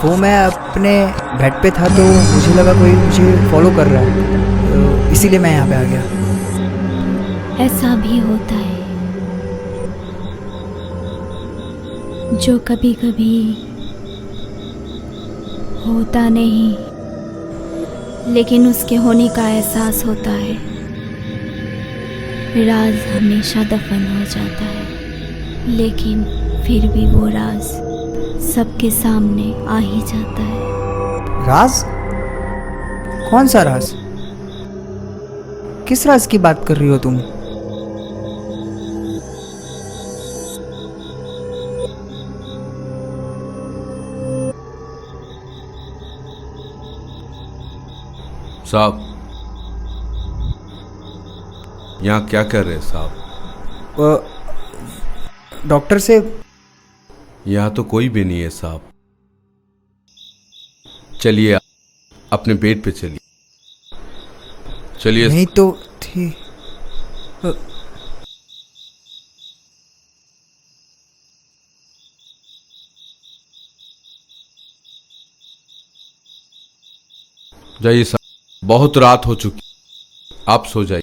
वो मैं अपने बेड पे था तो मुझे लगा कोई मुझे फॉलो कर रहा है, तो इसीलिए मैं यहाँ पे आ गया। ऐसा भी होता है जो कभी कभी होता नहीं, लेकिन उसके होने का एहसास होता है। राज हमेशा दफन हो जाता है, लेकिन फिर भी वो राज सबके सामने आ ही जाता है। राज? कौन सा राज? किस राज की बात कर रही हो तुम? साहब, यहाँ क्या कर रहे हैं साहब? डॉक्टर से। यहाँ तो कोई भी नहीं है साहब। चलिए अपने बेड पे चलिए। चलिए। नहीं तो थी। जाइए साहब, बहुत रात हो चुकी, आप सो जाइए।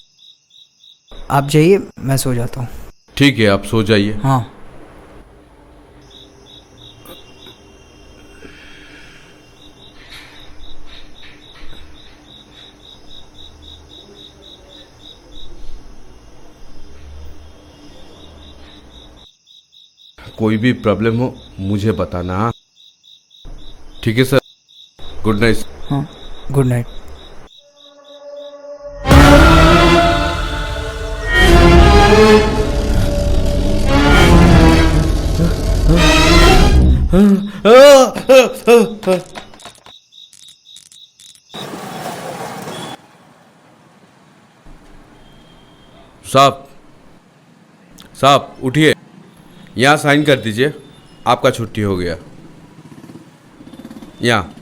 आप जाइए, मैं सो जाता हूँ। ठीक है, आप सो जाइए। हाँ। कोई भी प्रॉब्लम हो मुझे बताना। हाँ, ठीक है सर। Good night. हाँ, गुड नाइट। साहब, साहब उठिए, यहाँ साइन कर दीजिए, आपका छुट्टी हो गया। यहाँ।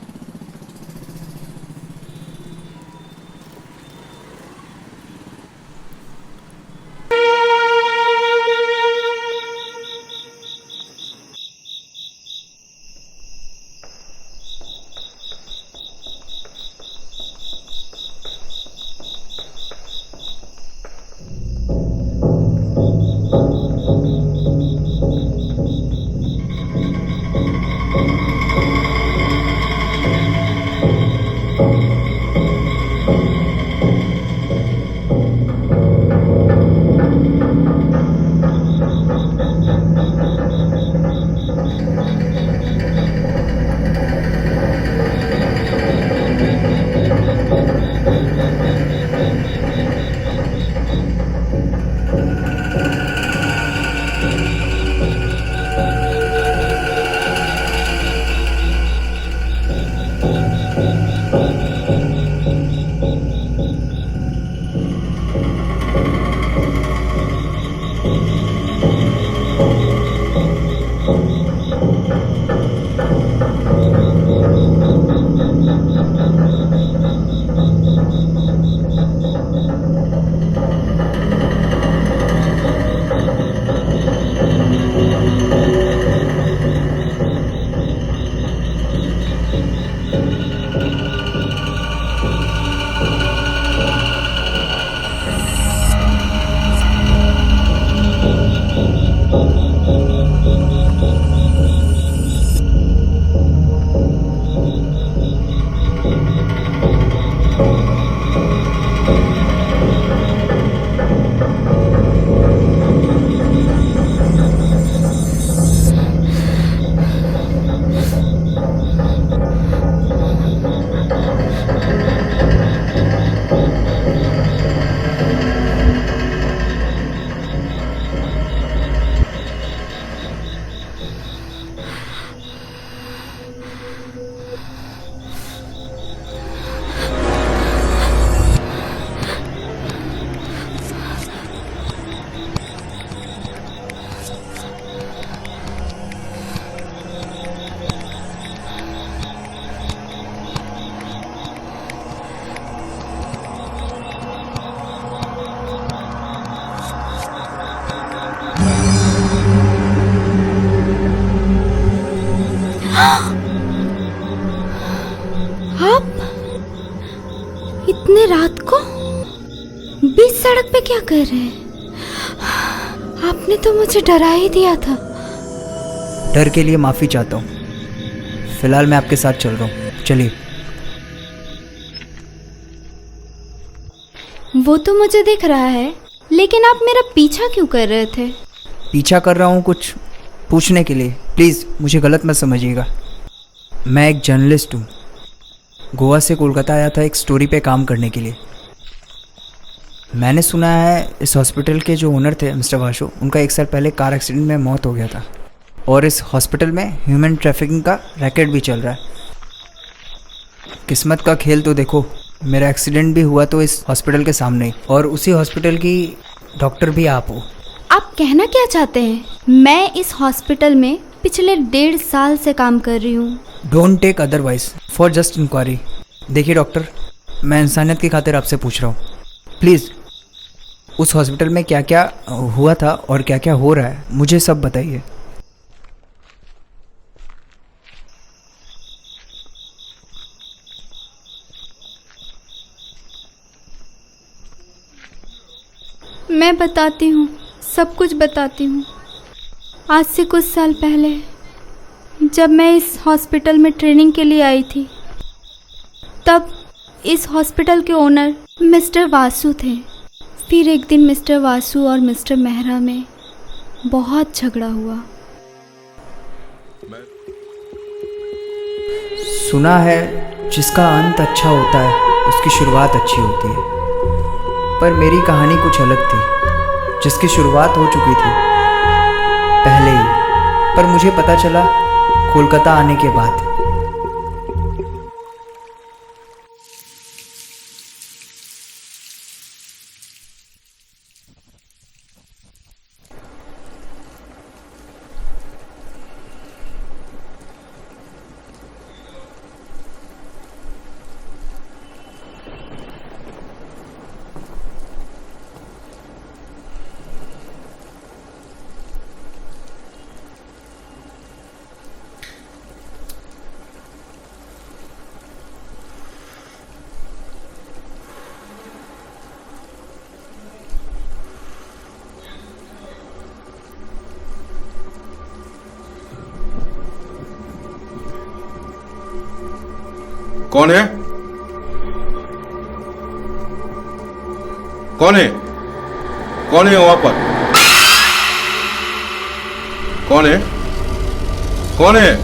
आप इतने रात को बीच सड़क पे क्या कर रहे हैं? आपने तो मुझे डरा ही दिया था। डर के लिए माफ़ी चाहता हूँ। फिलहाल मैं आपके साथ चल रहा हूँ, चलिए। वो तो मुझे दिख रहा है, लेकिन आप मेरा पीछा क्यों कर रहे थे? पीछा कर रहा हूँ कुछ पूछने के लिए। प्लीज़ मुझे गलत मत समझिएगा। मैं एक जर्नलिस्ट हूँ। गोवा से कोलकाता आया था एक स्टोरी पे काम करने के लिए। मैंने सुना है इस हॉस्पिटल के जो ओनर थे मिस्टर वासु, उनका 1 साल पहले कार एक्सीडेंट में मौत हो गया था। और इस हॉस्पिटल में ह्यूमन ट्रैफिकिंग का रैकेट भी चल रहा है। किस्मत का खेल तो देखो, मेरा एक्सीडेंट भी हुआ तो इस हॉस्पिटल के सामने ही, और उसी हॉस्पिटल की डॉक्टर भी आप हो। आप कहना क्या चाहते हैं? मैं इस हॉस्पिटल में पिछले 1.5 साल से काम कर रही हूँ। Don't take otherwise for just inquiry. देखिए डॉक्टर, मैं इंसानियत की खातिर आपसे पूछ रहा हूँ, प्लीज़ उस हॉस्पिटल में क्या क्या हुआ था और क्या क्या हो रहा है मुझे सब बताइए। मैं बताती हूँ, सब कुछ बताती हूँ। आज से कुछ साल पहले जब मैं इस हॉस्पिटल में ट्रेनिंग के लिए आई थी, तब इस हॉस्पिटल के ओनर मिस्टर वासु थे। फिर एक दिन मिस्टर वासु और मिस्टर मेहरा में बहुत झगड़ा हुआ। सुना है जिसका अंत अच्छा होता है उसकी शुरुआत अच्छी होती है, पर मेरी कहानी कुछ अलग थी। जिसकी शुरुआत हो चुकी थी पहले ही, पर मुझे पता चला कोलकाता आने के बाद। कौन है? कौन है? कौन है वहां पर? कौन है? कौन है?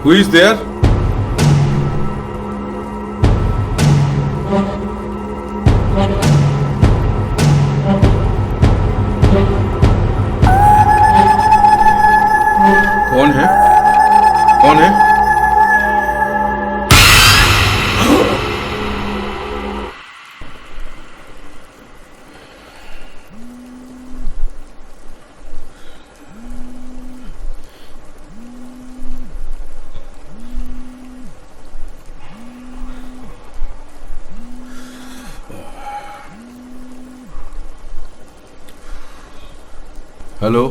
Who is there? कौन है? कौन है? हेलो,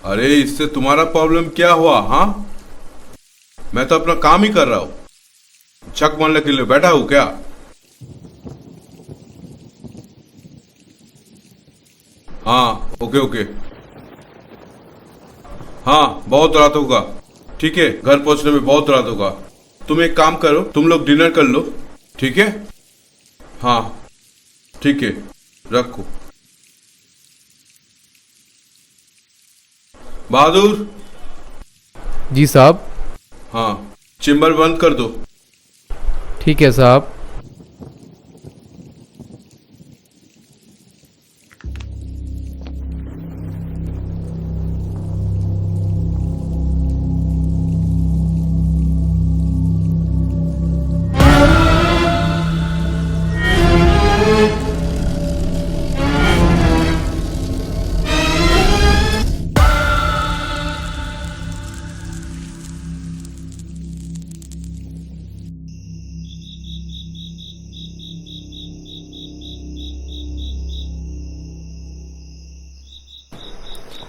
अरे इससे तुम्हारा प्रॉब्लम क्या हुआ? हाँ, मैं तो अपना काम ही कर रहा हूं। चक मारने के लिए बैठा हूं क्या? हाँ, ओके ओके। हाँ, बहुत रात होगा। ठीक है, घर पहुंचने में बहुत रात होगा। तुम एक काम करो, तुम लोग डिनर कर लो, ठीक है? हाँ ठीक है, रखो। बहादुर। जी साहब। हाँ, चेम्बर बंद कर दो। ठीक है साहब। हाँ,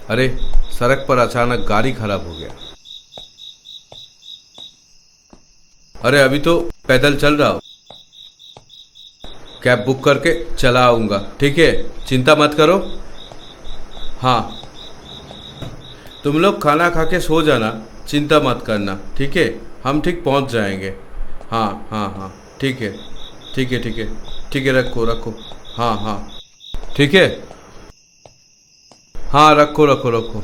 अरे सड़क पर अचानक गाड़ी खराब हो गया। अरे अभी तो पैदल चल रहा हूँ, कैब बुक करके चला आऊंगा, ठीक है, चिंता मत करो। हाँ, तुम लोग खाना खा के सो जाना, चिंता मत करना, ठीक है, हम ठीक पहुंच जाएंगे। हाँ हाँ हाँ, ठीक है ठीक है ठीक है ठीक है, रखो रखो। हाँ हाँ ठीक है, हाँ रखो रखो रखो,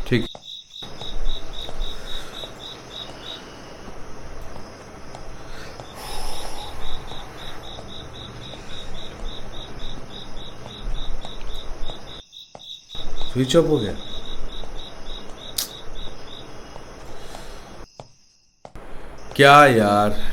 ठीक। स्विच ऑफ हो गया। क्या यार,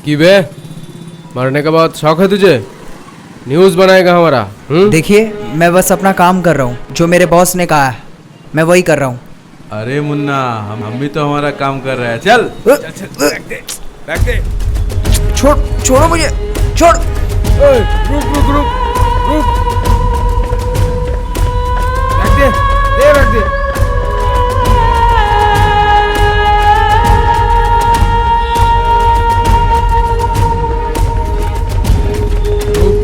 कि बे मरने के बाद शौक है तुझे? न्यूज़ बनाएगा हमारा? देखिए, मैं बस अपना काम कर रहा हूँ, जो मेरे बॉस ने कहा है मैं वही कर रहा हूँ। अरे मुन्ना, हम भी तो हमारा काम कर रहे हैं। चल चल चल, बैठ दे। छोड़ो मुझे, छोड़। रुक रुक रुक रुक, बैठ दे। रुक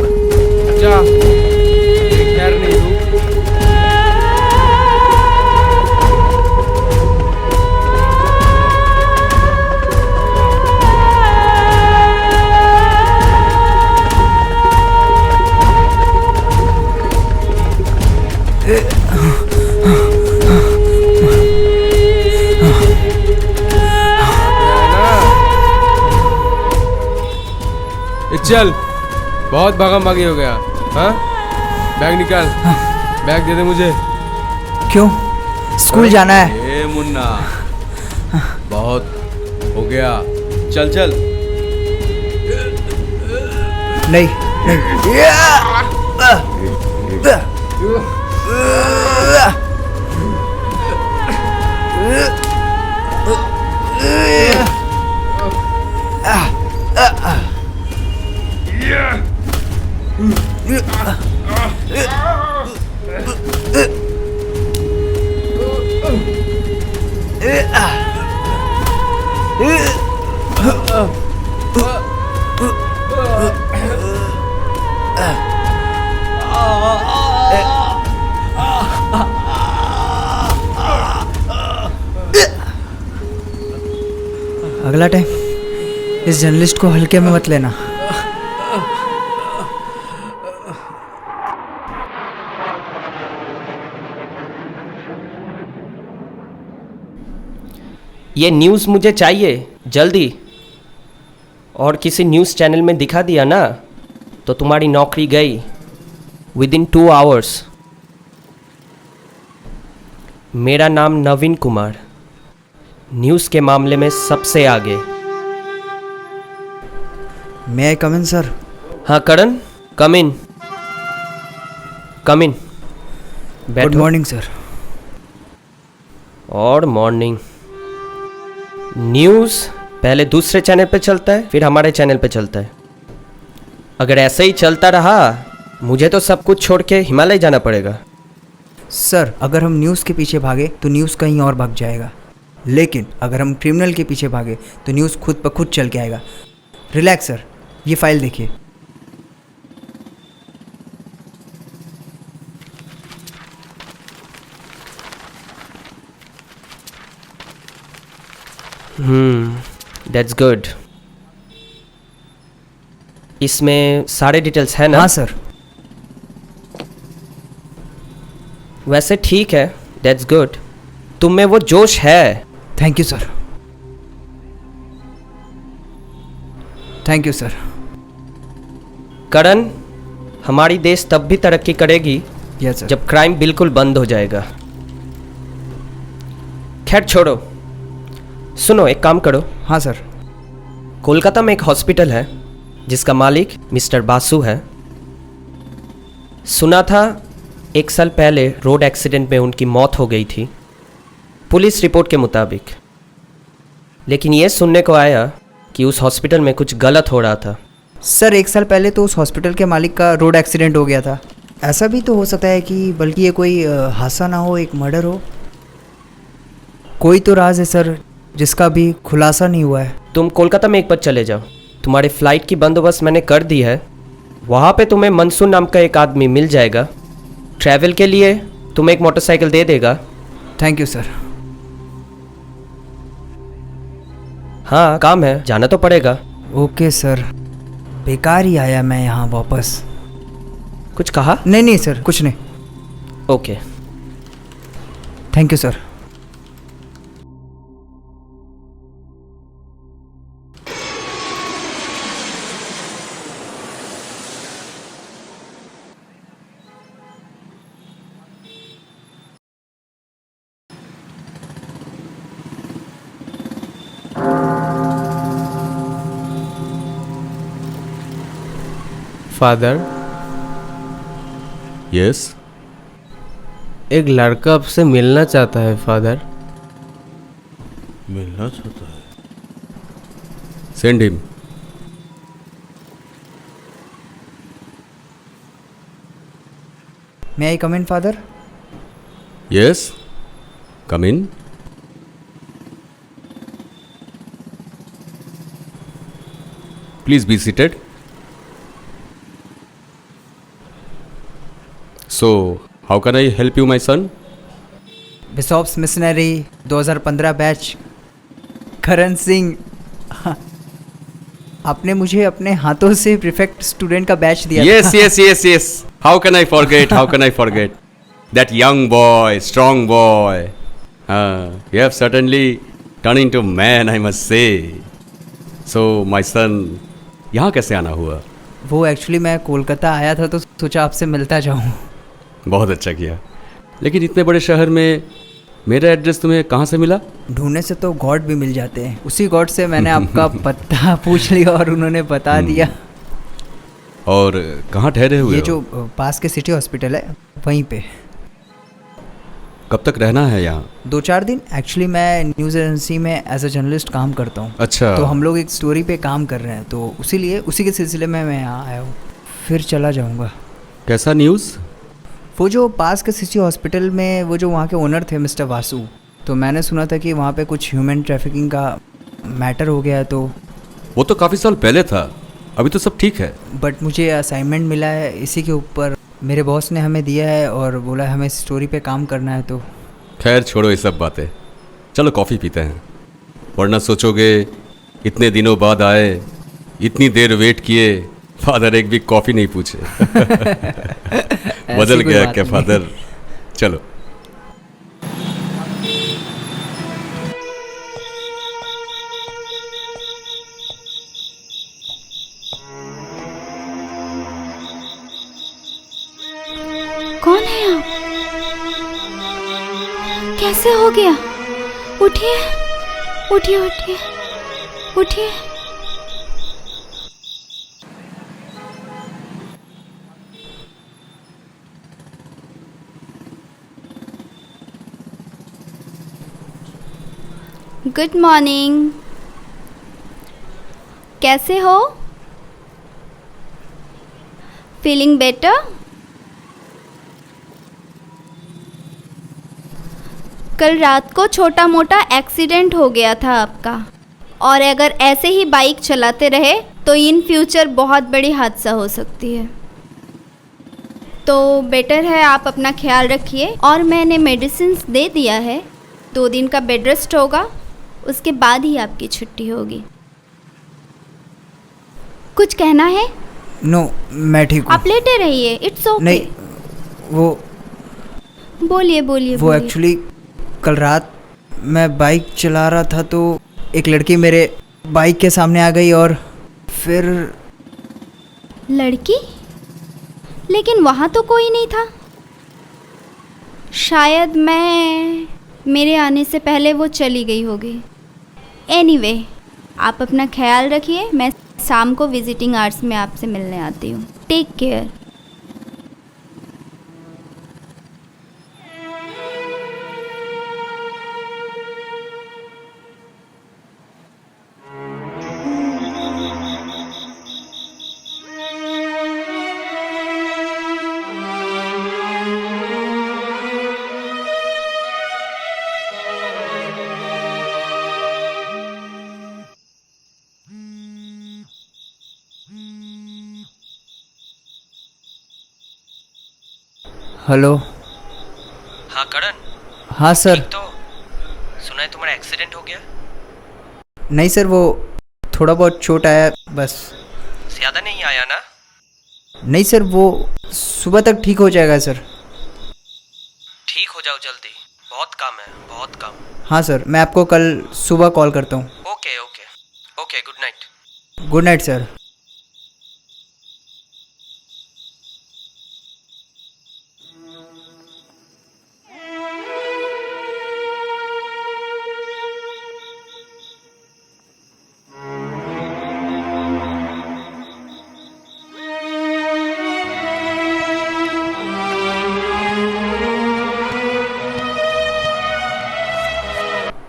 जा, एक पैर नहीं, रुक। चल, बहुत भागम भागी हो गया। हाँ, बैग निकाल। बैग दे दे मुझे। क्यों? स्कूल जाना है। ए मुन्ना, बहुत हो गया, चल चल। नहीं अगला टाइम इस जर्नलिस्ट को हल्के में मत लेना। ये न्यूज़ मुझे चाहिए जल्दी, और किसी न्यूज़ चैनल में दिखा दिया ना तो तुम्हारी नौकरी गई विदिन 2 आवर्स। मेरा नाम नवीन कुमार, न्यूज़ के मामले में सबसे आगे। May I come in sir? हाँ Karan, come in come in. Good morning sir. और मॉर्निंग। न्यूज़ पहले दूसरे चैनल पे चलता है, फिर हमारे चैनल पे चलता है। अगर ऐसे ही चलता रहा मुझे तो सब कुछ छोड़ के हिमालय जाना पड़ेगा। सर, अगर हम न्यूज़ के पीछे भागे तो न्यूज़ कहीं और भाग जाएगा, लेकिन अगर हम क्रिमिनल के पीछे भागे तो न्यूज़ खुद ब खुद चल के आएगा। रिलैक्स सर, ये फाइल देखिए। That's good. इसमें सारे डिटेल्स हैं ना? हाँ सर। वैसे ठीक है, दैट्स गुड। तुम में वो जोश है। Thank you sir. Thank you sir. Karan, हमारी देश तब भी तरक्की करेगी यस सर। जब क्राइम बिल्कुल बंद हो जाएगा। खैर छोड़ो, सुनो एक काम करो। हाँ सर। कोलकाता में एक हॉस्पिटल है जिसका मालिक मिस्टर बासु है। सुना था 1 साल पहले रोड एक्सीडेंट में उनकी मौत हो गई थी, पुलिस रिपोर्ट के मुताबिक। लेकिन ये सुनने को आया कि उस हॉस्पिटल में कुछ गलत हो रहा था। सर, 1 साल पहले तो उस हॉस्पिटल के मालिक का रोड एक्सीडेंट हो गया था। ऐसा भी तो हो सकता है कि बल्कि ये कोई हादसा ना हो, एक मर्डर हो। कोई तो राज है सर जिसका भी खुलासा नहीं हुआ है। तुम कोलकाता में एक बार चले जाओ, तुम्हारे फ्लाइट की बंदोबस्त मैंने कर दी है। वहाँ पे तुम्हें मंसूर नाम का एक आदमी मिल जाएगा, ट्रैवल के लिए तुम्हें एक मोटरसाइकिल दे देगा। Thank you sir. हाँ काम है, जाना तो पड़ेगा। Okay sir. बेकार ही आया मैं यहाँ वापस। कुछ कहा? नहीं सर, कुछ नहीं। Okay. Thank you sir. Father, yes. एक लड़का आपसे मिलना चाहता है फादर। मिलना चाहता है? Send him. May I come in father? Yes, come in. Please be seated. So how can I help you my son? Bishop's missionary 2015 batch, Karan Singh. हाँ, आपने मुझे अपने हाथों से प्रीफेक्ट स्टूडेंट का बैच दिया Yes, था। yes, yes, yes. How can I forget? How can I forget? That young boy, strong boy. You have certainly turned into man, I must say. So, my son, यहाँ कैसे आना हुआ? वो actually मैं कोलकाता आया था तो सोचा आपसे मिलता जाऊँ। बहुत अच्छा किया। लेकिन इतने बड़े शहर में मेरा एड्रेस तुम्हें कहाँ से मिला? ढूंढने से तो गॉड भी मिल जाते हैं। उसी गॉड से मैंने आपका पता पूछ लिया और उन्होंने बता दिया। और कहाँ ठहरे हुए ये हो? जो पास के सिटी हॉस्पिटल है वहीं पे। कब तक रहना है यहाँ? 2-4 दिन। एक्चुअली मैं न्यूज़ एजेंसी में एज अ जर्नलिस्ट काम करता हूँ। अच्छा। तो हम लोग एक स्टोरी पे काम कर रहे हैं, तो उसी के सिलसिले में मैं यहाँ आया हूँ। फिर चला जाऊँगा। कैसा न्यूज़? वो जो पास के सिटी हॉस्पिटल में वो जो वहाँ के ओनर थे मिस्टर वासु, तो मैंने सुना था कि वहाँ पे कुछ ह्यूमन ट्रैफिकिंग का मैटर हो गया है। तो वो तो काफ़ी साल पहले था, अभी तो सब ठीक है। बट मुझे असाइनमेंट मिला है इसी के ऊपर, मेरे बॉस ने हमें दिया है और बोला है हमें स्टोरी पे काम करना है। तो खैर छोड़ो ये सब बातें, चलो कॉफ़ी पीते हैं। वरना सोचोगे इतने दिनों बाद आए, इतनी देर वेट किए, फादर एक भी कॉफ़ी नहीं पूछे। बदल कोई गया बात क्या नहीं। फादर? चलो। कौन है आप? कैसे हो गया? उठिए उठिए उठिए उठिए। Good morning. कैसे हो? Feeling better? कल रात को छोटा मोटा एक्सीडेंट हो गया था आपका, और अगर ऐसे ही बाइक चलाते रहे तो इन फ्यूचर बहुत बड़ी हादसा हो सकती है। तो बेटर है आप अपना ख्याल रखिए, और मैंने मेडिसिन्स दे दिया है। 2 दिन का बेड रेस्ट होगा, उसके बाद ही आपकी छुट्टी होगी। कुछ कहना है? नो, मैं ठीक हूँ। आप लेटे रहिए, इट्स ओके। नहीं, वो बोलिए बोलिए। वो एक्चुअली कल रात मैं बाइक चला रहा था तो एक लड़की मेरे बाइक के सामने आ गई और फिर। लड़की? लेकिन वहाँ तो कोई नहीं था। शायद मेरे आने से पहले वो चली गई होगी। एनीवे, आप अपना ख्याल रखिए। मैं शाम को विजिटिंग आवर्स में आपसे मिलने आती हूँ। Take care. हेलो। हाँ करण। हाँ सर। तो सुना है तुम्हारा एक्सीडेंट हो गया? नहीं सर, वो थोड़ा बहुत चोट आया बस। ज़्यादा नहीं आया ना? नहीं सर, वो सुबह तक ठीक हो जाएगा सर। ठीक हो जाओ जल्दी, बहुत काम है, बहुत काम। हाँ सर, मैं आपको कल सुबह कॉल करता हूँ। Okay okay okay, good night. Good night sir.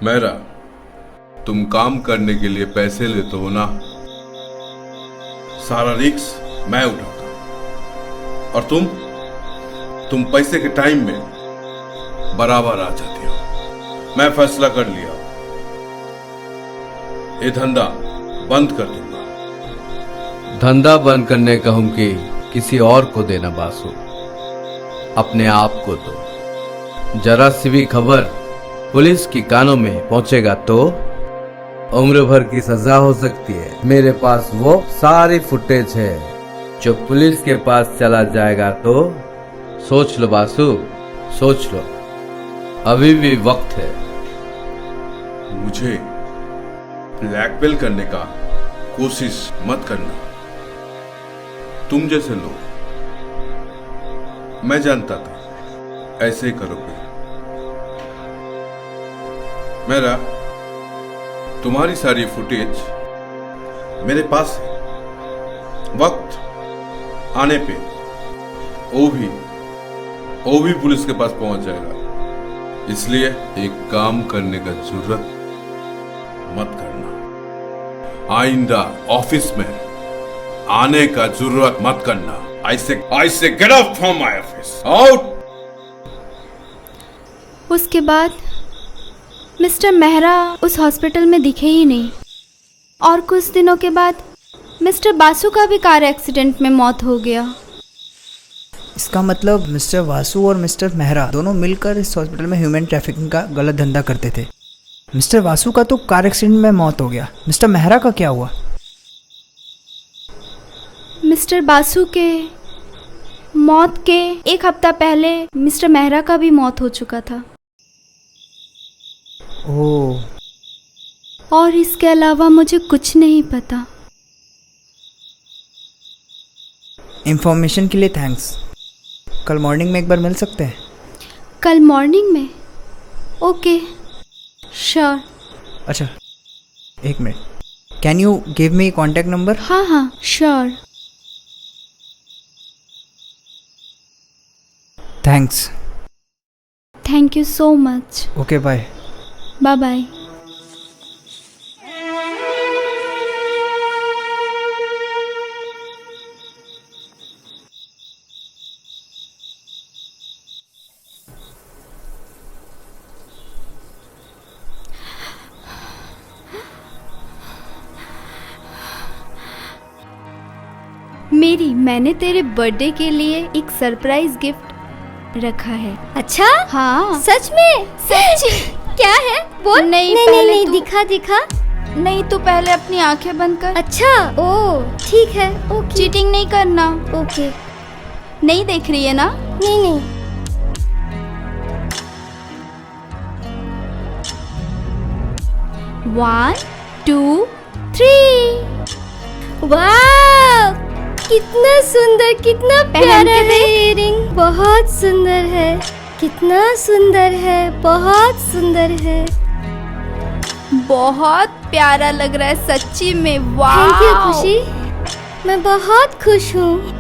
मेरा, तुम काम करने के लिए पैसे लेते हो ना, सारा रिस्क मैं उठाता हूं। और तुम पैसे के टाइम में बराबर आ जाती हो। मैं फैसला कर लिया, ये धंधा बंद कर दूंगा। धंधा बंद करने कहूं कि किसी और को देना बासु, अपने आप को दो। जरा सी भी खबर पुलिस की कानों में पहुंचेगा तो उम्र भर की सजा हो सकती है। मेरे पास वो सारी फुटेज है। जो पुलिस के पास चला जाएगा तो सोच लो बासु, सोच लो, अभी भी वक्त है। मुझे ब्लैकमेल करने का कोशिश मत करना। तुम जैसे लोग, मैं जानता था ऐसे ही करोगे। मेरा, तुम्हारी सारी फुटेज मेरे पास है। वक्त आने पे वो भी पुलिस के पास पहुंच जाएगा। इसलिए एक काम करने का जरूरत मत करना। आइंदा ऑफिस में आने का जरूरत मत करना। I say get out from my office. Out! उसके बाद मिस्टर मेहरा उस हॉस्पिटल में दिखे ही नहीं और कुछ दिनों के बाद मिस्टर बासु का भी कार एक्सीडेंट में मौत हो गया। इसका मतलब मिस्टर वासु और मिस्टर मेहरा दोनों मिलकर इस हॉस्पिटल में ह्यूमन ट्रैफिकिंग का गलत धंधा करते थे। मिस्टर वासु का तो कार एक्सीडेंट में मौत हो गया, मिस्टर मेहरा का क्या हुआ? मिस्टर बासु के मौत के एक हफ्ता पहले मिस्टर मेहरा का भी मौत हो चुका था। ओह, और इसके अलावा मुझे कुछ नहीं पता। इंफॉर्मेशन के लिए थैंक्स। कल मॉर्निंग में एक बार मिल सकते हैं? कल मॉर्निंग में? Okay, sure. अच्छा, एक minute, can you give me contact number? हाँ, sure. Thanks. Thank you so much. Okay, bye. Bye bye. मैंने तेरे बर्थडे के लिए एक सरप्राइज गिफ्ट रखा है। अच्छा? हाँ, सच में? सच। क्या है? बोल। नहीं, दिखा। नहीं, तू पहले अपनी आंखें बंद कर। अच्छा, ओ ठीक है। ओके। चीटिंग नहीं करना। ओके। नहीं देख रही है ना? नहीं। 1 2 3। वाह, कितना सुंदर, कितना प्यारा है इयररिंग। बहुत सुंदर है, कितना सुंदर है, बहुत सुंदर है। बहुत प्यारा लग रहा है सच्ची में। वाह, थैंक यू खुशी, मैं बहुत खुश हूँ।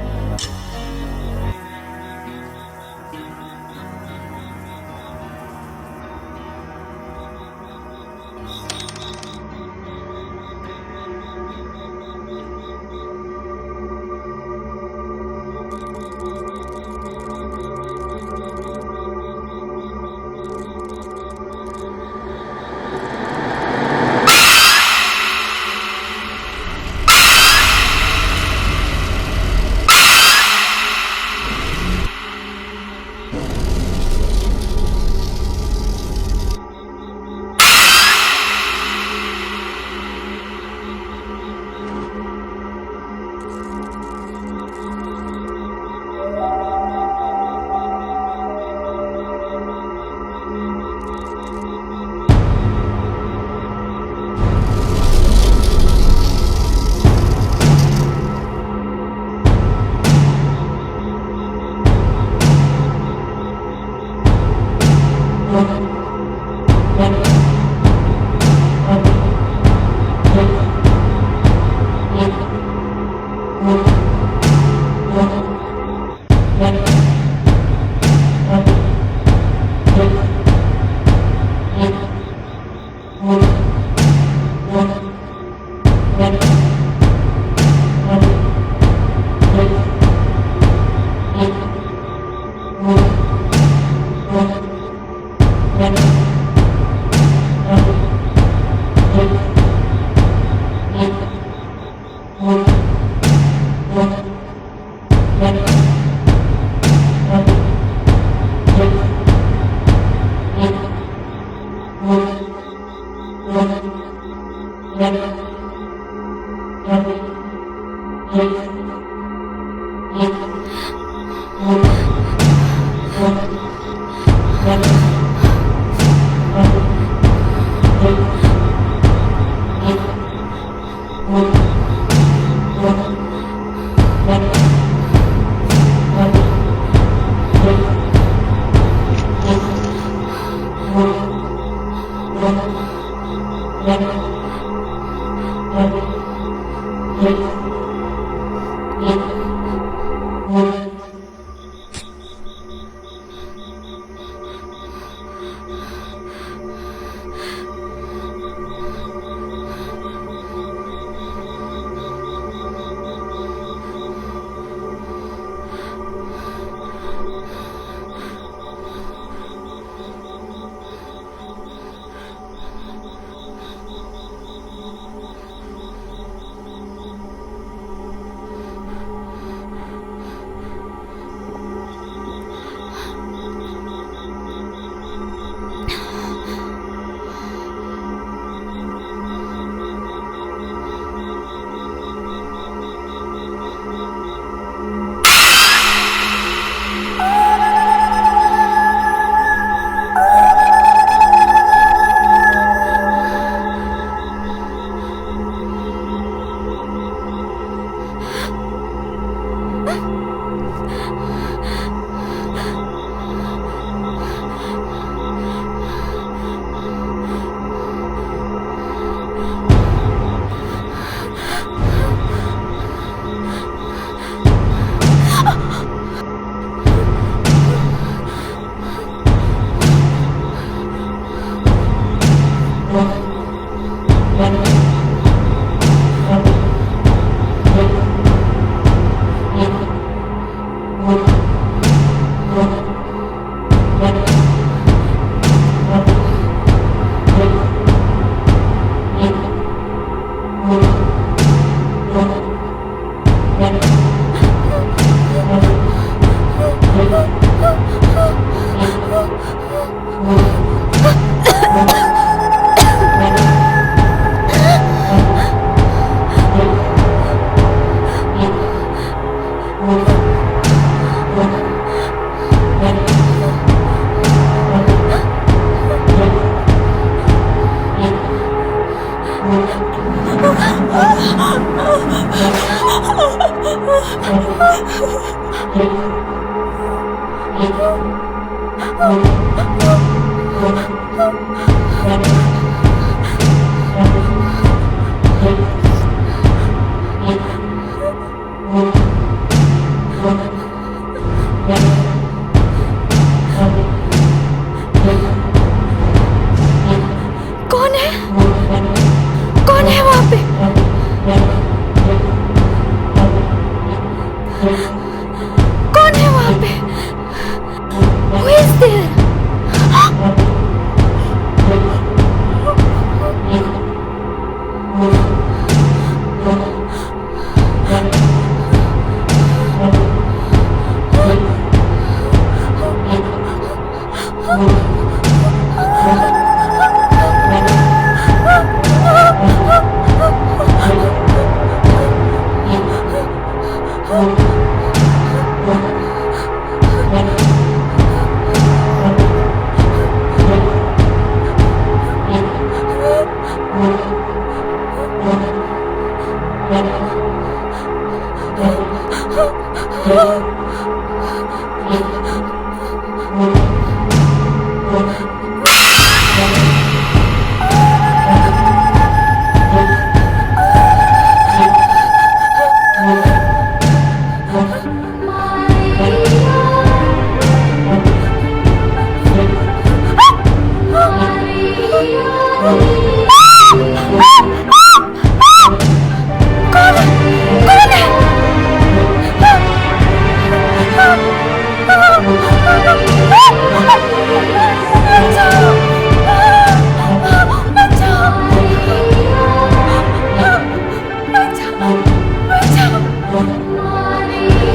Ah!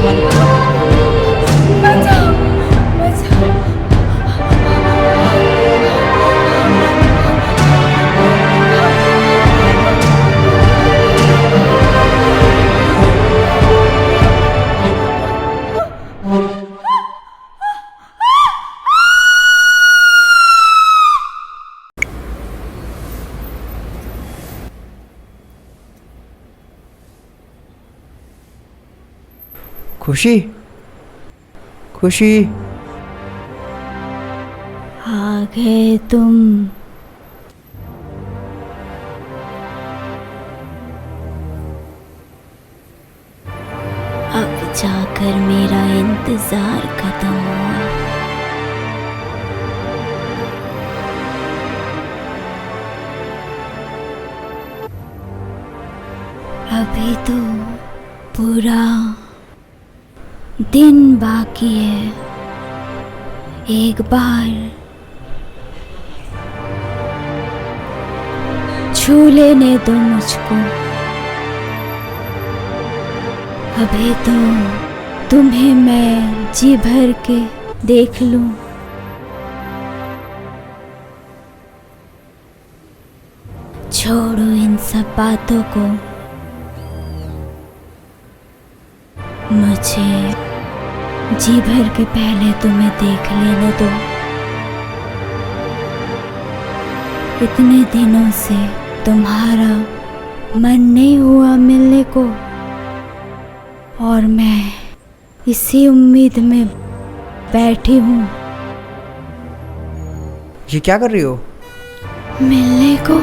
बचाओ, बचाओ। खुशी, खुशी, आ गए तुम। अब जाकर मेरा इंतजार खत्म हुआ। अभी तो पूरा दिन बाकी है। एक बार छू लेने दो मुझको। अभी तो तुम्हें मैं जी भर के देख लूं। छोड़ो इन सब बातों को, मुझे जी भर के पहले तुम्हें देख लेने दो। इतने दिनों से तुम्हारा मन नहीं हुआ मिलने को, और मैं इसी उम्मीद में बैठी हूँ। ये क्या कर रही हो? मिलने को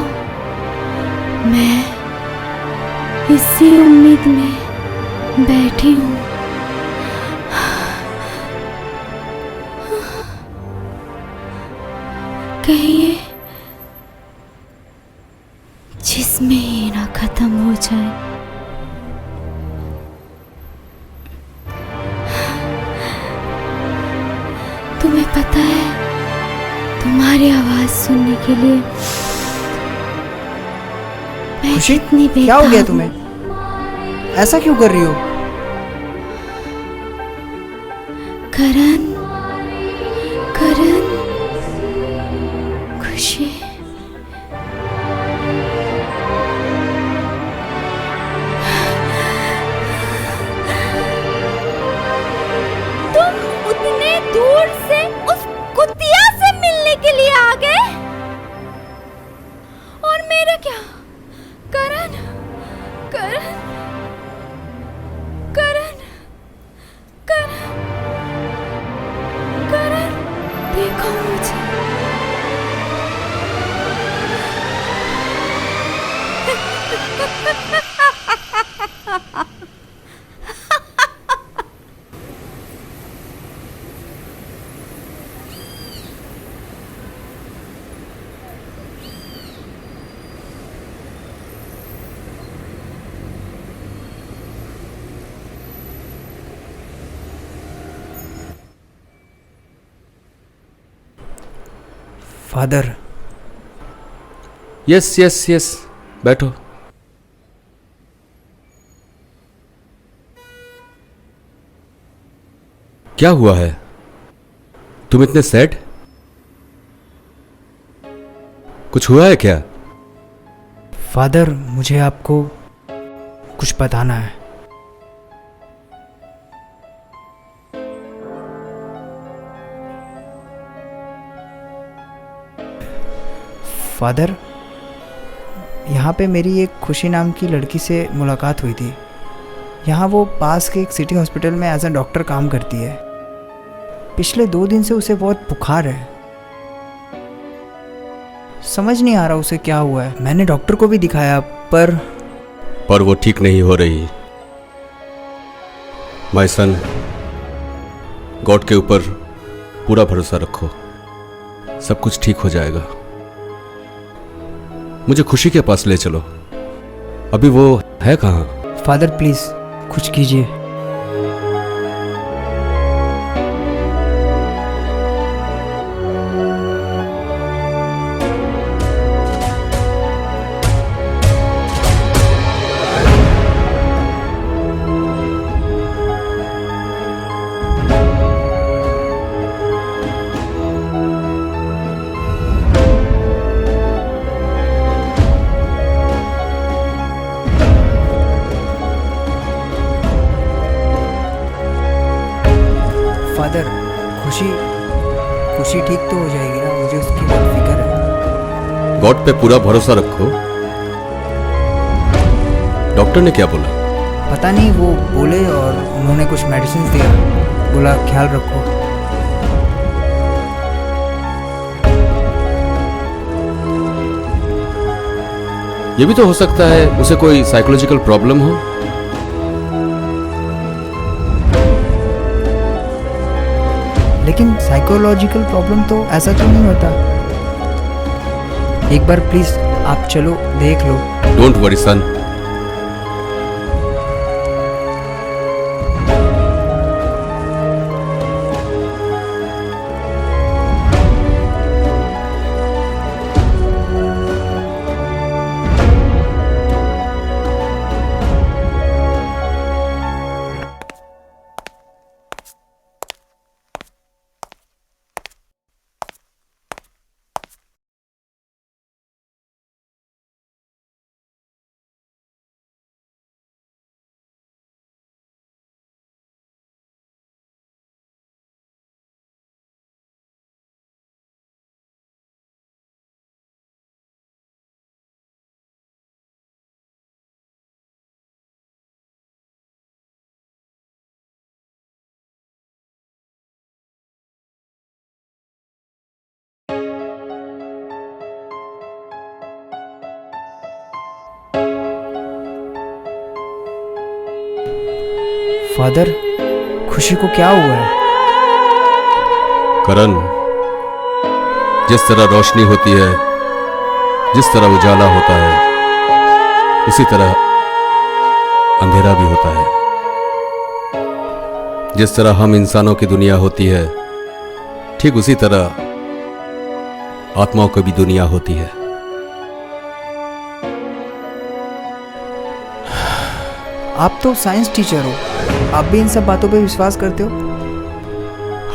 मैं इसी उम्मीद में बैठी हूँ। कहिए जिसमें ही ना खत्म हो जाए। तुम्हें पता है, तुम्हारी आवाज सुनने के लिए मैं खुशी, कितनी क्या हो गया बेताब तुम्हें? ऐसा क्यों कर रही हो? करण, करण, खुशी। तुम उतने दूर से उस कुतिया से मिलने के लिए आ गए, और मेरा क्या? करण, करण, करण, करण, करण, देखो मुझे। फादर, यस यस यस, बैठो। क्या हुआ है? तुम इतने सैड? कुछ हुआ है क्या? फादर, मुझे आपको कुछ बताना है। फादर, यहाँ पे मेरी एक खुशी नाम की लड़की से मुलाकात हुई थी। यहाँ वो पास के एक सिटी हॉस्पिटल में एज अ डॉक्टर काम करती है। पिछले 2 दिन से उसे बहुत बुखार है। समझ नहीं आ रहा उसे क्या हुआ है। मैंने डॉक्टर को भी दिखाया, पर वो ठीक नहीं हो रही। माय सन, गॉड के ऊपर पूरा भरोसा रखो, सब कुछ ठीक हो जाएगा। मुझे खुशी के पास ले चलो। अभी वो है कहाँ? फादर प्लीज कुछ कीजिए। फादर, खुशी खुशी ठीक तो हो जाएगी ना? मुझे उसकी बहुत फिक्र है। गॉड पे पूरा भरोसा रखो। डॉक्टर ने क्या बोला? पता नहीं, वो बोले और उन्होंने कुछ मेडिसिन दिया, बोला ख्याल रखो। ये भी तो हो सकता है उसे कोई साइकोलॉजिकल प्रॉब्लम हो। लेकिन साइकोलॉजिकल प्रॉब्लम तो ऐसा क्यों नहीं होता? एक बार प्लीज आप चलो, देख लो। Don't worry son. फादर, खुशी को क्या हुआ है? करण, जिस तरह रोशनी होती है, जिस तरह उजाला होता है, उसी तरह अंधेरा भी होता है। जिस तरह हम इंसानों की दुनिया होती है, ठीक उसी तरह आत्माओं की भी दुनिया होती है। आप तो साइंस टीचर हो, आप भी इन सब बातों पे विश्वास करते हो?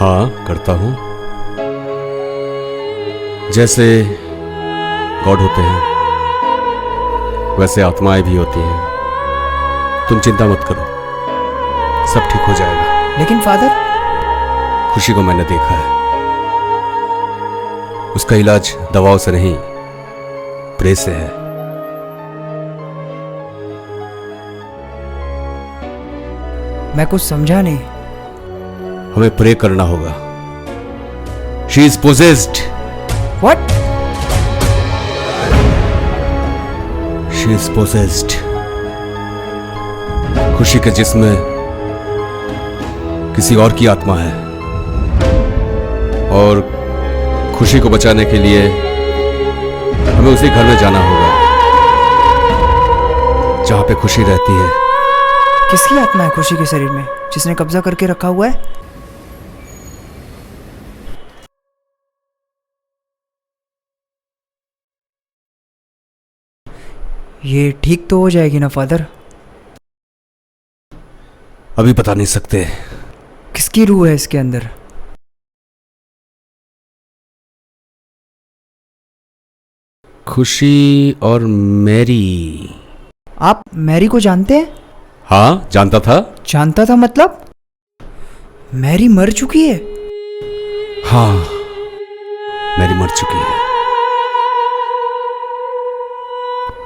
हाँ, करता हूं। जैसे गॉड होते हैं, वैसे आत्माएं भी होती हैं। तुम चिंता मत करो, सब ठीक हो जाएगा। लेकिन फादर, खुशी को मैंने देखा है। उसका इलाज दवाओं से नहीं, प्रे से है। मैं कुछ समझा नहीं। हमें प्रे करना होगा। She is possessed. What? She is possessed. खुशी के जिस्म में किसी और की आत्मा है, और खुशी को बचाने के लिए हमें उसी घर में जाना होगा जहां पे खुशी रहती है। किसकी आत्मा है खुशी के शरीर में, जिसने कब्जा करके रखा हुआ है? ये ठीक तो हो जाएगी ना फादर? अभी बता नहीं सकते। किसकी रूह है इसके अंदर? खुशी और मैरी। आप मैरी को जानते हैं? हाँ, जानता था। जानता था मतलब? मैरी मर चुकी है? हाँ, मैरी मर चुकी है।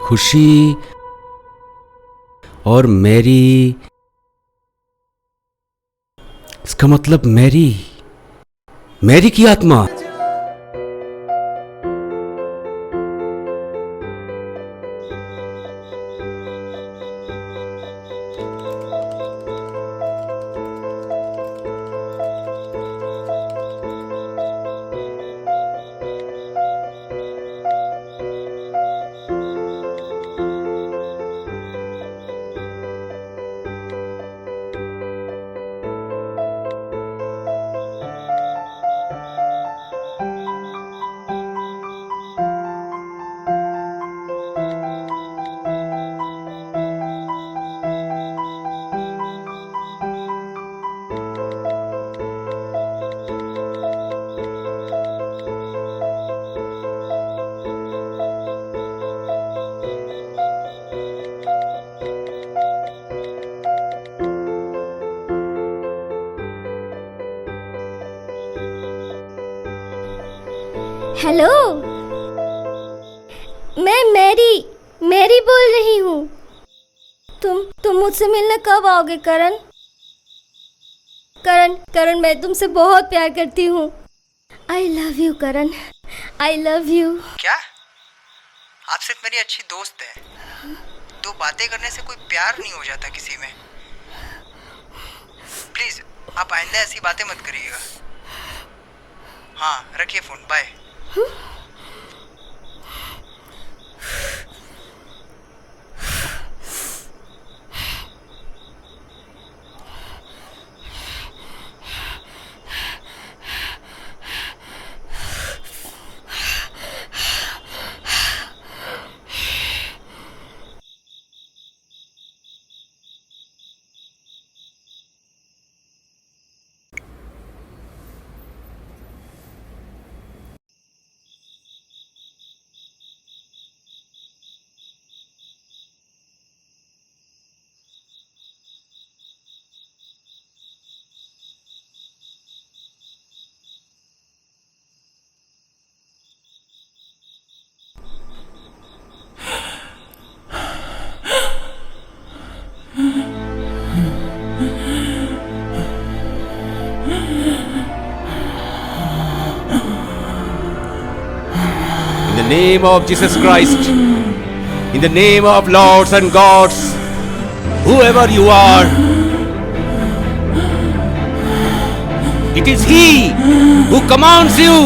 खुशी और मैरी, इसका मतलब मैरी, मैरी की आत्मा। हेलो, मैं मैरी बोल रही हूँ। तुम मुझसे मिलने कब आओगे करण? करण, मैं तुमसे बहुत प्यार करती हूँ। I love you Karan, I love you. क्या? आप सिर्फ मेरी अच्छी दोस्त है। दो बातें करने से कोई प्यार नहीं हो जाता किसी में। प्लीज आप आइंदा ऐसी बातें मत करिएगा। हाँ, रखिए phone, bye. In the name of Jesus Christ, in the name of lords and gods, whoever you are, it is He who commands you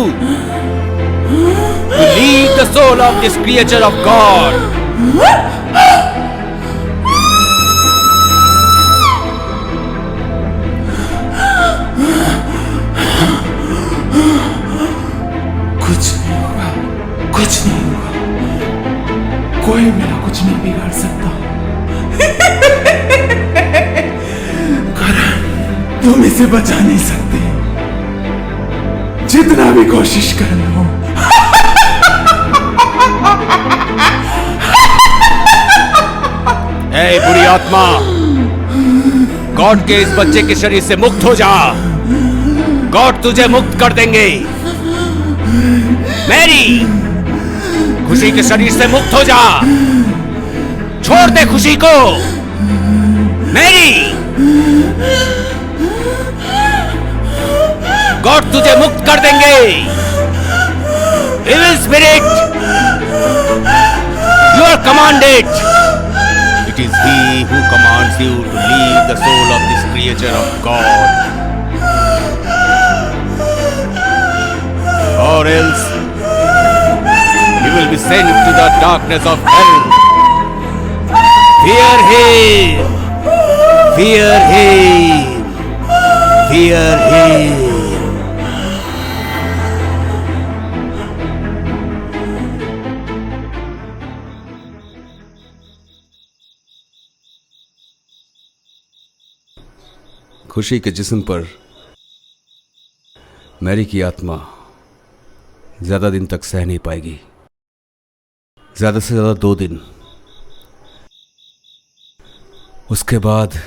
to leave the soul of this creature of God. कुछ नहीं होगा, कोई मेरा कुछ नहीं बिगाड़ सकता। करण, तुम इसे बचा नहीं सकते, जितना भी कोशिश कर लो। ऐ बुरी आत्मा, गॉड के इस बच्चे के शरीर से मुक्त हो जा। गॉड तुझे मुक्त कर देंगे। मैरी, खुशी के शरीर से मुक्त हो जा। छोड़ दे खुशी को। मैरी, गॉड तुझे मुक्त कर देंगे। Evil spirit, you are commanded. It is He who commands you to leave the soul of this creature of God, or else you will be sent to the darkness of hell. Fear Him! Fear Him! Fear Him! खुशी के जिस्म पर Mary की आत्मा ज्यादा दिन तक सह नहीं पाएगी। ज्यादा से ज्यादा 2 दिन। उसके बाद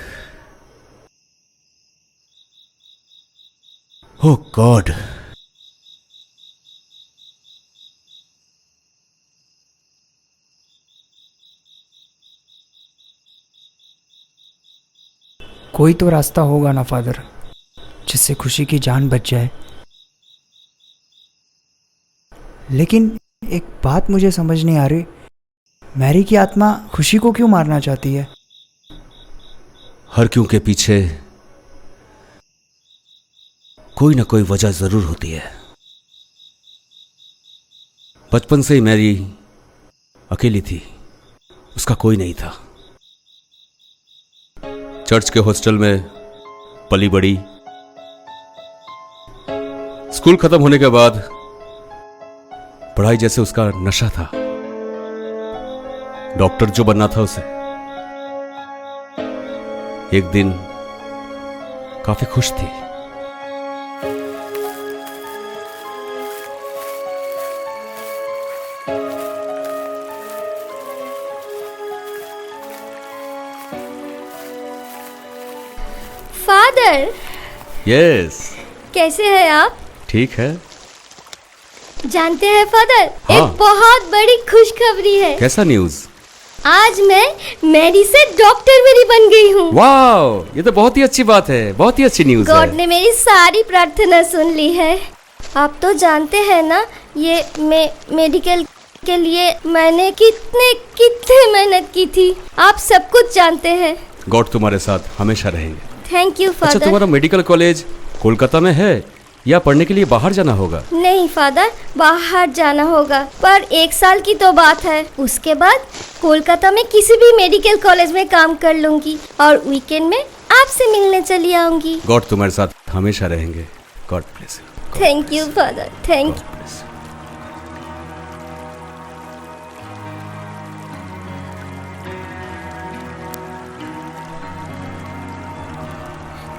ओह गॉड, कोई तो रास्ता होगा ना फादर, जिससे खुशी की जान बच जाए। लेकिन एक बात मुझे समझ नहीं आ रही, मैरी की आत्मा खुशी को क्यों मारना चाहती है? हर क्यों के पीछे कोई ना कोई वजह जरूर होती है। बचपन से ही मैरी अकेली थी, उसका कोई नहीं था। चर्च के हॉस्टल में पली बड़ी। स्कूल खत्म होने के बाद पढ़ाई जैसे उसका नशा था। डॉक्टर जो बनना था उसे। एक दिन काफी खुश थी। फादर, यस, कैसे हैं आप? ठीक है। जानते हैं फादर, हाँ। एक बहुत बड़ी खुशखबरी है। कैसा न्यूज? आज मैं मेडी से डॉक्टर मेरी बन गई हूँ। वाह, ये तो बहुत ही अच्छी बात है, बहुत ही अच्छी न्यूज गॉड है। ने मेरी सारी प्रार्थना सुन ली है। आप तो जानते हैं ना, ये मेडिकल के लिए मैंने कितने मेहनत की थी। आप सब कुछ जानते हैं। गॉड तुम्हारे साथ हमेशा रहेंगे। थैंक यू अच्छा, फादर। तुम्हारा मेडिकल कॉलेज कोलकाता में है या पढ़ने के लिए बाहर जाना होगा? नहीं फादर, बाहर जाना होगा, पर 1 साल की तो बात है। उसके बाद कोलकाता में किसी भी मेडिकल कॉलेज में काम कर लूंगी और वीकेंड में आपसे मिलने चली आऊंगी। गॉड तुम्हारे साथ हमेशा रहेंगे। God bless you. Thank you father, thank you.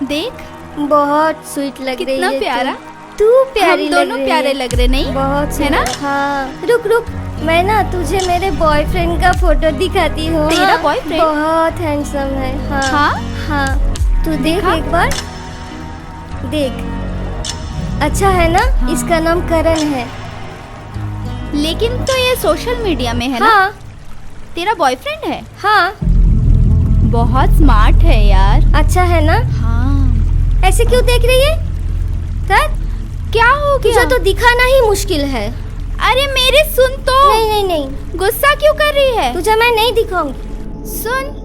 देख बहुत स्वीट लग रही कितना है प्यारा। तू प्यारी हम लग दोनों रही प्यारे है। लग रहे नहीं? बहुत है ना? हाँ, रुक रुक, मैं ना तुझे मेरे बॉयफ्रेंड का फोटो दिखाती हूँ। तेरा हाँ, boyfriend? बहुत हैंडसम है। हाँ हाँ? हाँ, तू देख दिखा? एक बार, देख। अच्छा है ना? हाँ। इसका नाम करण है। लेकिन तो ये सोशल मीडिया में है ना? हाँ तेरा बॉयफ्रेंड है? हाँ। बहुत स्मार्ट है यार। अच्छा है ना? हाँ। ऐसे क्यों देख रही है? कर, क्या हो गया? तुझे तो दिखाना ही मुश्किल है। अरे मेरी सुन तो। नहीं नहीं नहीं, गुस्सा क्यों कर रही है? तुझे मैं नहीं दिखाऊंगी। सुन।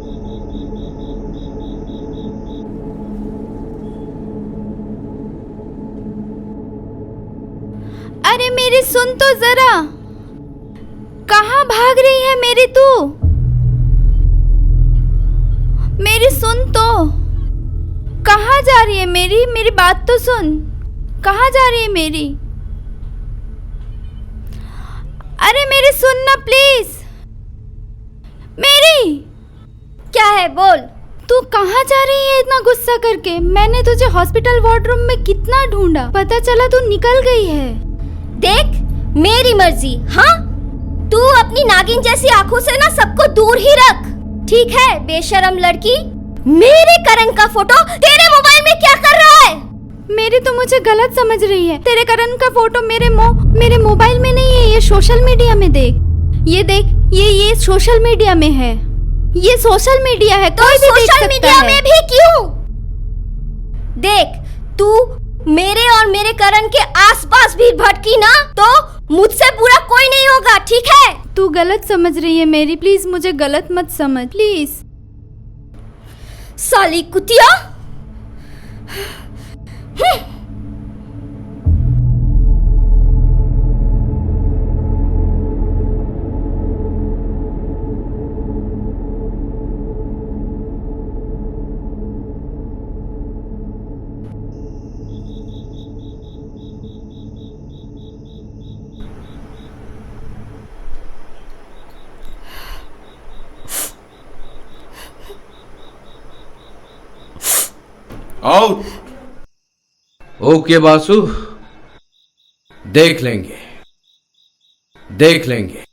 अरे मेरी सुन तो जरा। कहाँ भाग रही है मेरी तू? मेरी सुन तो। कहाँ जा रही है मेरी? मेरी बात तो सुन। कहाँ जा रही है मेरी? अरे मेरी सुन ना प्लीज। मेरी। क्या है, बोल। तू कहाँ जा रही है इतना गुस्सा करके? मैंने तुझे हॉस्पिटल वार्डरूम में कितना ढूंढा, पता चला तू निकल गई है। देख, मेरी मर्जी। हाँ, तू अपनी नागिन जैसी आंखों से ना सबको दूर ही रख, ठीक है? बेशरम लड़की, मेरे करण का फोटो तेरे मोबाइल में क्या कर रहा है? मेरी तो मुझे गलत समझ रही है। तेरे करण का फोटो मेरे मोबाइल में नहीं है, ये सोशल मीडिया में देख। ये देख, ये सोशल मीडिया में है। ये सोशल मीडिया है, तो कोई भी देख सोशल सकता मीडिया है। में भी क्यों? देख, तू मेरे और मेरे करण के आसपास भी भटकी ना तो मुझसे बुरा कोई नहीं होगा, ठीक है? तू गलत समझ रही है मेरी, प्लीज मुझे गलत मत समझ प्लीज। साली कुतिया। आओ। ओके बासु, देख लेंगे, देख लेंगे।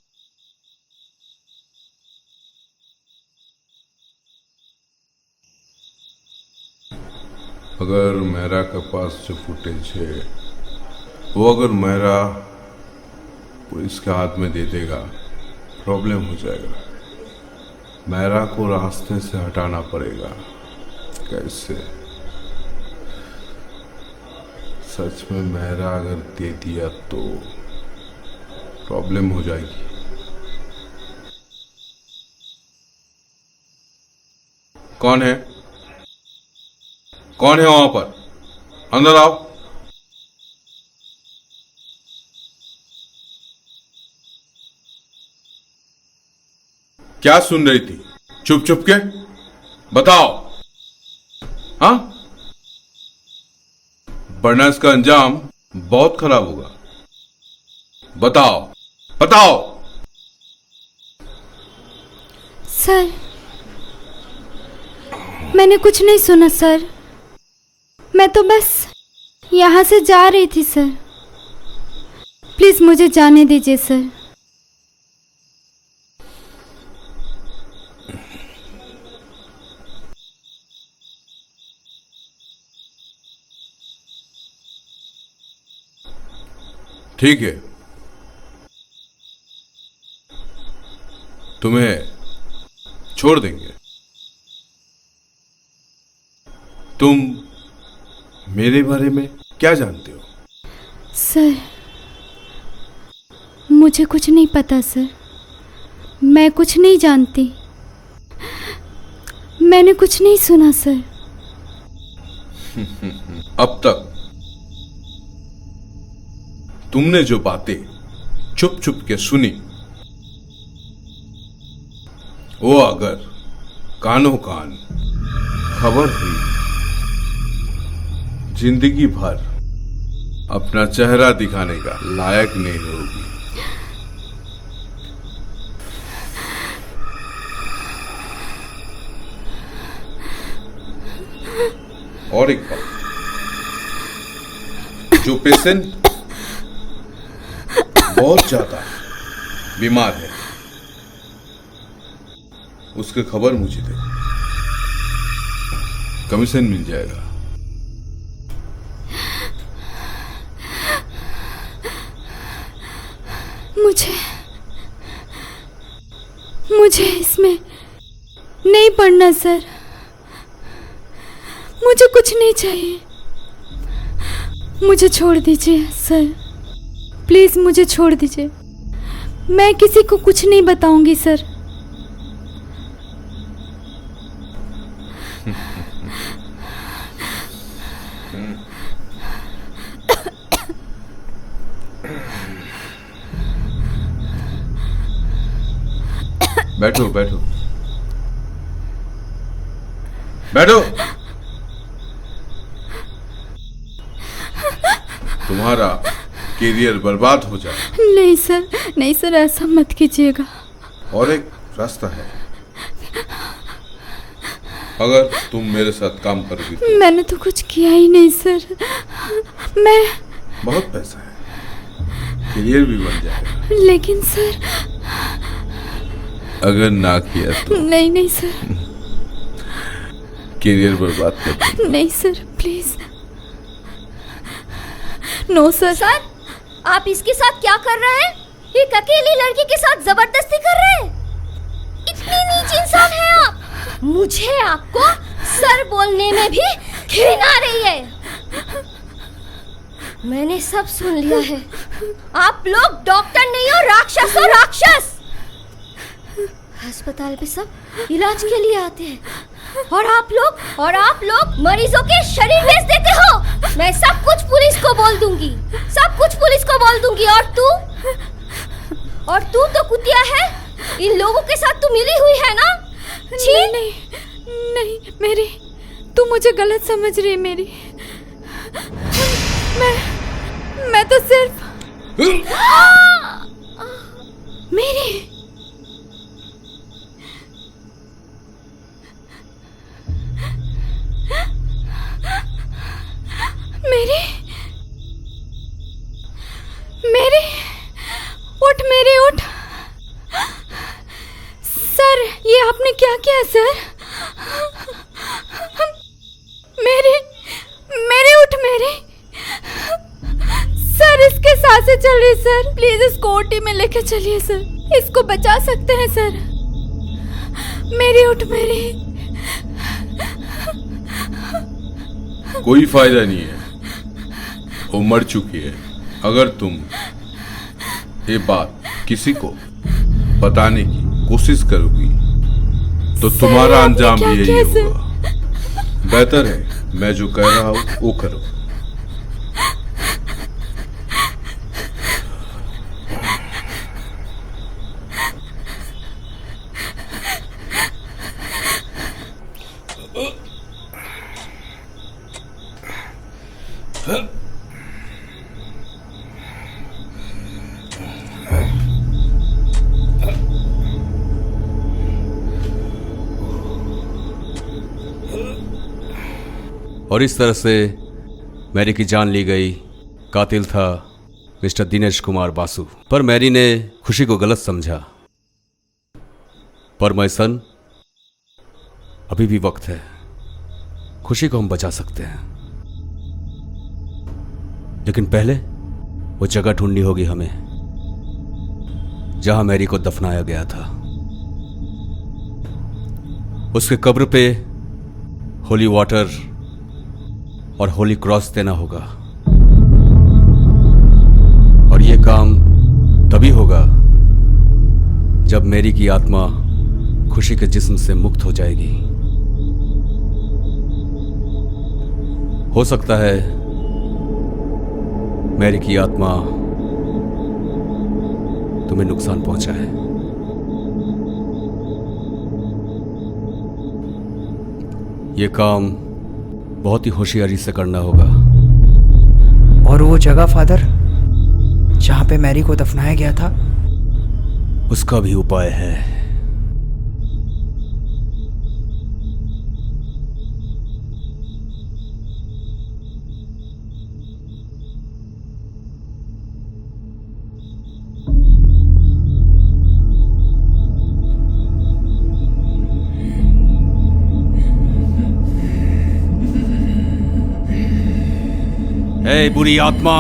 अगर मेरा के पास जो फुटेज है वो अगर मेरा पुलिस के हाथ में दे देगा, प्रॉब्लम हो जाएगा। मेरा को रास्ते से हटाना पड़ेगा। कैसे? सच में मेरा अगर दे दिया तो प्रॉब्लम हो जाएगी। कौन है? कौन है वहां पर? अंदर आओ। क्या सुन रही थी चुप चुप के? बताओ। हाँ, वरना इसका अंजाम बहुत खराब होगा। बताओ बताओ। सर, मैंने कुछ नहीं सुना सर। मैं तो बस यहाँ से जा रही थी सर। प्लीज मुझे जाने दीजिए सर। ठीक है, तुम्हें छोड़ देंगे। तुम मेरे बारे में क्या जानते हो? सर, मुझे कुछ नहीं पता सर। मैं कुछ नहीं जानती। मैंने कुछ नहीं सुना सर। अब तक तुमने जो बातें चुप चुप के सुनी, वो अगर कानों कान खबर हुई, जिंदगी भर अपना चेहरा दिखाने का लायक नहीं होगी। और एक बात, जो पेशेंट बहुत ज्यादा बीमार है, उसकी खबर मुझे दे, कमीशन मिल जाएगा। मुझे इसमें नहीं पढ़ना सर। मुझे कुछ नहीं चाहिए। मुझे छोड़ दीजिए सर, प्लीज़ मुझे छोड़ दीजिए। मैं किसी को कुछ नहीं बताऊंगी सर। बैठो बैठो बैठो। तुम्हारा करियर बर्बाद हो जाए। नहीं सर, नहीं सर, ऐसा मत कीजिएगा। और एक रास्ता है, अगर तुम मेरे साथ काम करोगी तो। मैंने तो कुछ किया ही नहीं सर। मैं बहुत पैसा है, करियर भी बन जाएगा। लेकिन सर, अगर ना किया तो नहीं नहीं सर, करियर बर्बाद कर दूंगा। नहीं sir, please. No sir. Sir, आप इसके साथ क्या कर रहे हैं? एक अकेली लड़की के साथ जबरदस्ती कर रहे हैं? इतनी नीच इंसान है आप। मुझे आपको सर बोलने में भी घिन आ रही है। मैंने सब सुन लिया है। आप लोग डॉक्टर नहीं हो, राक्षस हो, राक्षस। अस्पताल पे सब इलाज के लिए आते हैं और आप लोग मरीजों के शरीर बेच देते हो। मैं सब कुछ पुलिस को बोल दूंगी, सब कुछ पुलिस को बोल दूंगी। और तू तो कुतिया है। इन लोगों के साथ तू मिली हुई है ना? नहीं नहीं नहीं, मेरी, तू मुझे गलत समझ रही है। मैं तो सिर्फ मेरी उठ, मेरी उठ। सर, ये आपने क्या किया सर? मेरी उठ, मेरी। सर, इसके सांसें चल रही सर। प्लीज इसको ओटी में लेके चलिए सर, इसको बचा सकते हैं सर। मेरी उठ, मेरी। कोई फायदा नहीं है, वो मर चुकी है। अगर तुम ये बात किसी को बताने की कोशिश करोगी तो तुम्हारा अंजाम भी यही होगा। बेहतर है मैं जो कह रहा हूं वो करो। और इस तरह से मैरी की जान ली गई। कातिल था मिस्टर दिनेश कुमार बासु। पर मैरी ने खुशी को गलत समझा। पर माय सन, अभी भी वक्त है, खुशी को हम बचा सकते हैं। लेकिन पहले वो जगह ढूंढनी होगी हमें जहां मैरी को दफनाया गया था। उसके कब्र पे होली वाटर और होली क्रॉस देना होगा। और ये काम तभी होगा जब मेरी की आत्मा खुशी के जिस्म से मुक्त हो जाएगी। हो सकता है मेरी की आत्मा तुम्हें नुकसान पहुंचाए। ये काम बहुत ही होशियारी से करना होगा। और वो जगह फादर जहाँ पे मैरी को दफनाया गया था, उसका भी उपाय है। Hey, बुरी आत्मा,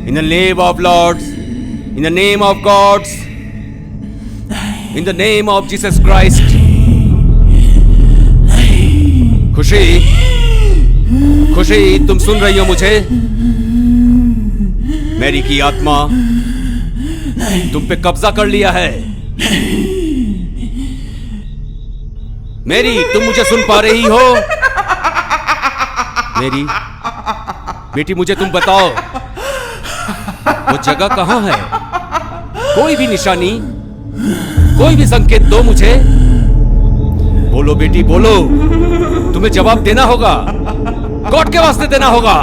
in the name of Lords, in the name of gods, in the name of Jesus Christ. खुशी, खुशी, तुम सुन रही हो मुझे? मेरी की आत्मा तुम पे कब्जा कर लिया है। मेरी, तुम मुझे सुन पा रही हो? मेरी बेटी, मुझे तुम बताओ वो जगह कहां है? कोई भी निशानी, कोई भी संकेत दो मुझे। बोलो बेटी, बोलो। तुम्हें जवाब देना होगा, गॉड के वास्ते देना होगा।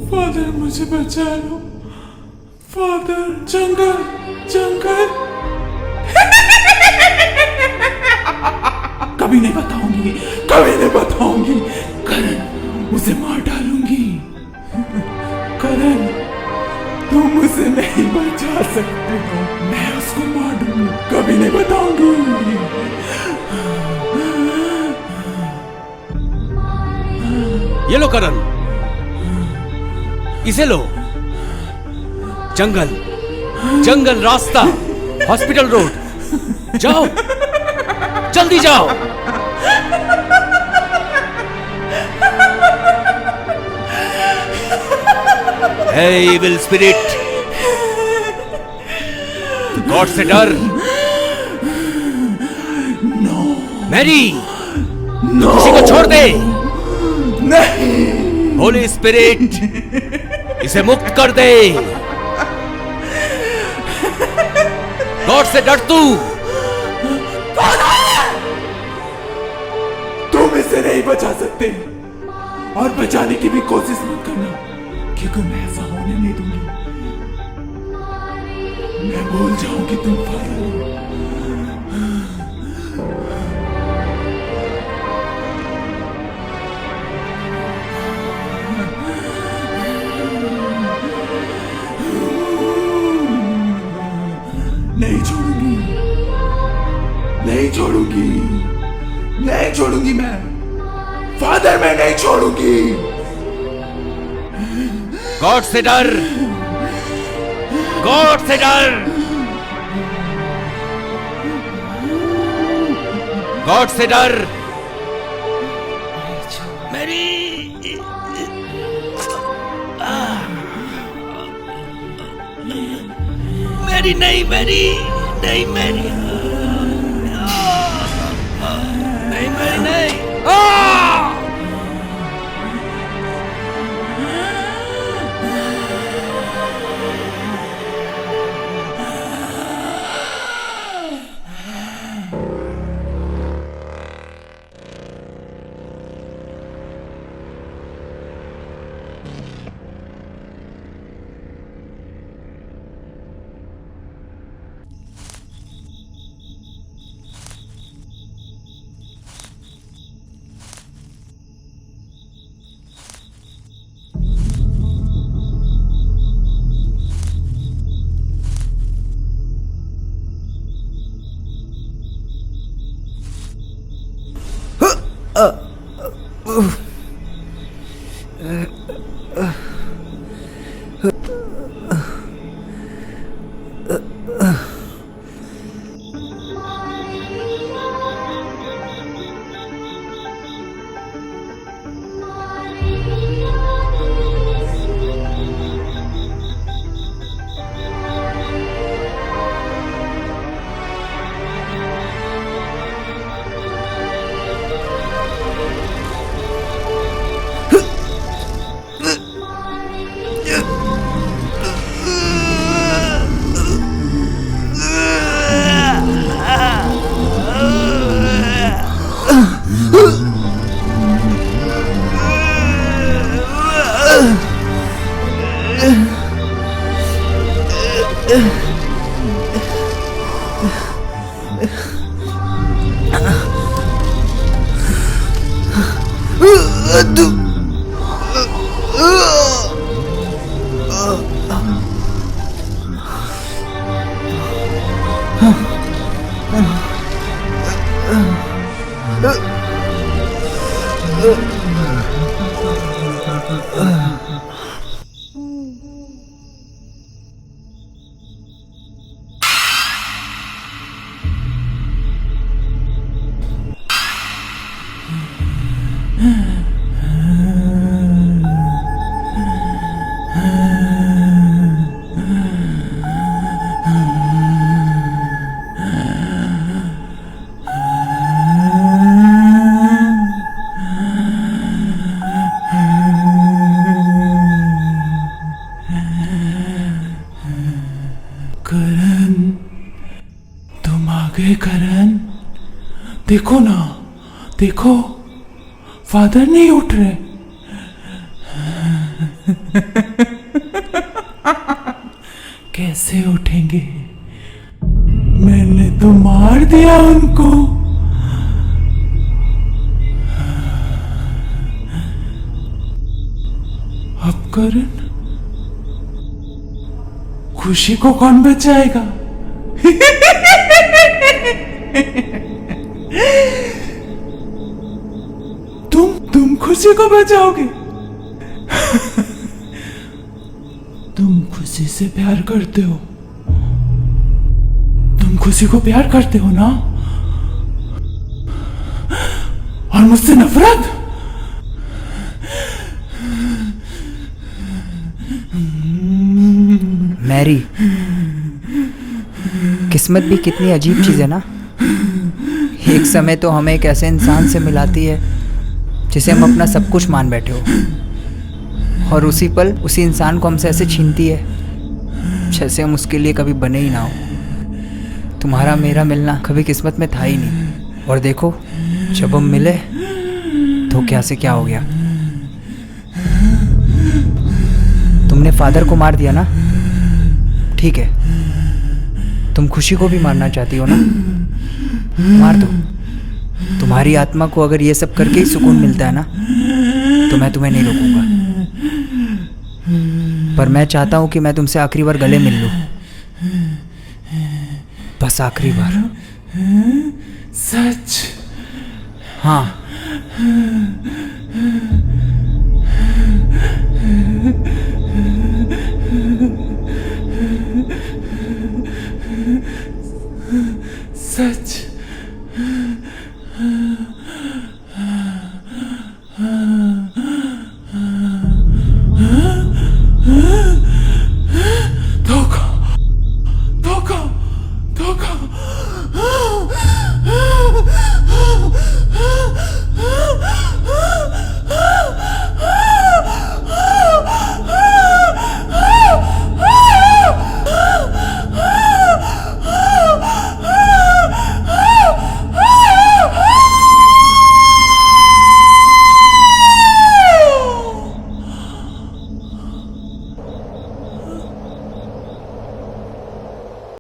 फादर मुझे बचा लो। फादर, जंगल, जंगल। कभी नहीं बताऊंगी, कभी नहीं बताऊंगी। करण, उसे मार डालूंगी। करण, तुम उसे नहीं बचा सकते हो। मैं उसको मार दूंगी, कभी नहीं बताऊंगी। ये लो करण, इसे लो। जंगल, जंगल रास्ता, हॉस्पिटल रोड। जाओ, जल्दी जाओ। Hey, evil spirit, गॉड से डर। मैरी, किसी को छोड़ दे। नहीं। होली स्पिरिट, इसे मुक्त कर दे। गॉड से डर तू। तुम इसे नहीं बचा सकते और बचाने की भी कोशिश मत करना, क्योंकि मैं ऐसा होने नहीं दूंगी। मैं भूल जाऊंगी तुम फादर हो। नहीं छोड़ूंगी, नहीं छोड़ूंगी, नहीं छोड़ूंगी मैं। फादर, मैं नहीं छोड़ूंगी। गॉड से डर, गॉड से डर, गॉड से डर। मेरी, मेरी नहीं, मेरी नहीं, मेरी नहीं, मेरी नहीं। करण, तुम आ गए करण। देखो ना, देखो फादर नहीं उठ रहे। कैसे उठेंगे? मैंने तो मार दिया उनको। अब करण, खुशी को कौन बचाएगा? तुम खुशी को बचाओगे? तुम खुशी से प्यार करते हो। तुम खुशी को प्यार करते हो ना? और मुझसे नफरत? मैरी, किस्मत भी कितनी अजीब चीज़ है ना। एक समय तो हमें एक ऐसे इंसान से मिलाती है जिसे हम अपना सब कुछ मान बैठे हो, और उसी पल उसी इंसान को हमसे ऐसे छीनती है जैसे हम उसके लिए कभी बने ही ना हो। तुम्हारा मेरा मिलना कभी किस्मत में था ही नहीं, और देखो जब हम मिले तो क्या से क्या हो गया। तुमने फादर को मार दिया ना, ठीक है, तुम खुशी को भी मारना चाहती हो ना, मार दो। तुम्हारी आत्मा को अगर ये सब करके ही सुकून मिलता है ना, तो मैं तुम्हें नहीं रोकूंगा। पर मैं चाहता हूं कि मैं तुमसे आखिरी बार गले मिल लूं, बस आखिरी बार। सच? हाँ,